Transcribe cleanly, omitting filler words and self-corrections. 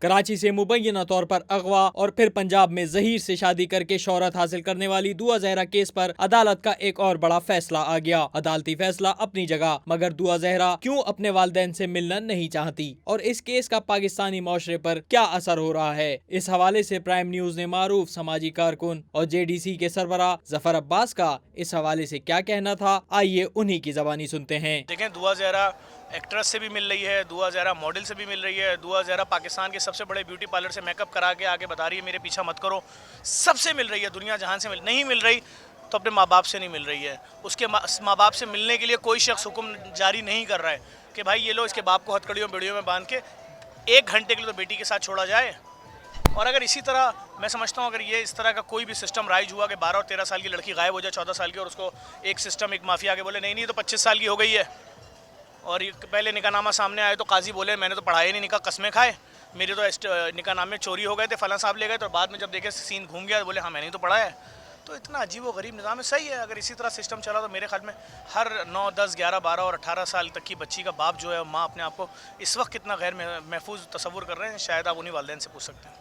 कराची से मुबैना तौर पर अगवा और फिर पंजाब में जहीर से शादी करके शोहरत हासिल करने वाली दुआ जहरा केस पर अदालत का एक और बड़ा फैसला आ गया। अदालती फैसला अपनी जगह, मगर दुआ जहरा क्यों अपने वालिदैन से मिलना नहीं चाहती और इस केस का पाकिस्तानी माशरे पर क्या असर हो रहा है। इस हवाले से प्राइम न्यूज ने मारूफ समाजी कारकुन और JDC के सरबराह जफर अब्बास का इस हवाले से क्या कहना था, आइए उन्हीं की जबानी सुनते हैं। देखें, दुआ जहरा एक्ट्रेस से भी मिल रही है, दुआ जहरा मॉडल से भी मिल रही है, दुआ जहरा पाकिस्तान के सबसे बड़े ब्यूटी पार्लर से मेकअप करा के आगे बता रही है मेरे पीछा मत करो। सबसे मिल रही है, दुनिया जहान से नहीं मिल रही तो अपने माँ बाप से नहीं मिल रही है। उसके माँ बाप से मिलने के लिए कोई शख्स हुक्म जारी नहीं कर रहा है कि भाई ये लो इसके बाप को हथकड़ियों बेड़ियों में बांध के 1 घंटे के लिए तो बेटी के साथ छोड़ा जाए। और अगर इसी तरह मैं समझता हूँ, अगर ये इस तरह का कोई भी सिस्टम राइज हुआ कि 12 और 13 साल की लड़की गायब हो जाए 14 साल की, और उसको एक सिस्टम एक माफिया के बोले नहीं तो 25 साल की हो गई है, और पहले निकाहनामा सामने आए तो काजी बोले मैंने तो पढ़ाया नहीं, निकाह कस्में खाए, मेरे तो निकाहनामे चोरी हो गए थे, फलां साहब ले गए, तो बाद में जब देखे सीन घूम गया बोले हाँ मैंने ही तो पढ़ाया है। तो इतना अजीब व गरीब निज़ाम है। सही है, अगर इसी तरह सिस्टम चला तो मेरे ख्याल में हर 9, 10, 11, 12 और 18 साल तक की बच्ची का बाप जो है, माँ अपने आप को इस वक्त कितना गैर महफूज तस्वुर कर रहे हैं, शायद आप उन्हीं वालिदैन से पूछ सकते हैं।